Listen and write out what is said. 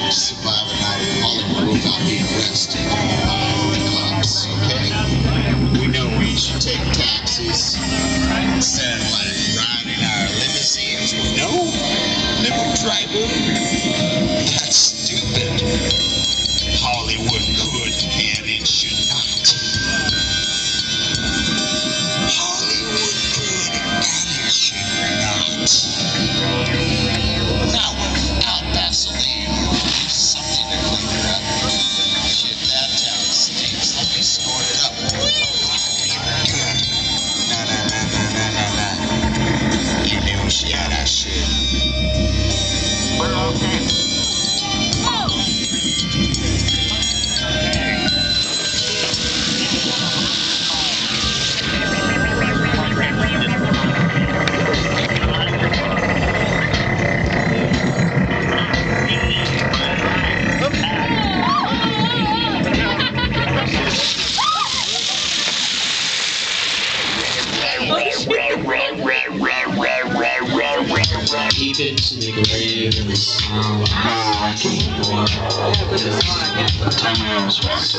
survive a night in Hollywood without being arrested by the cops, okay? We know we should take taxis instead of like riding our limousines with no limo driver. That's stupid. Hollywood could and it should not. Hollywood could and it should not. Now without Vaseline, something to clean her up. Shit, that town stinks. Let me snort it up. Good. No. You knew she had that shit. We're okay. Keep it to the grave and the sound I can't more. Times was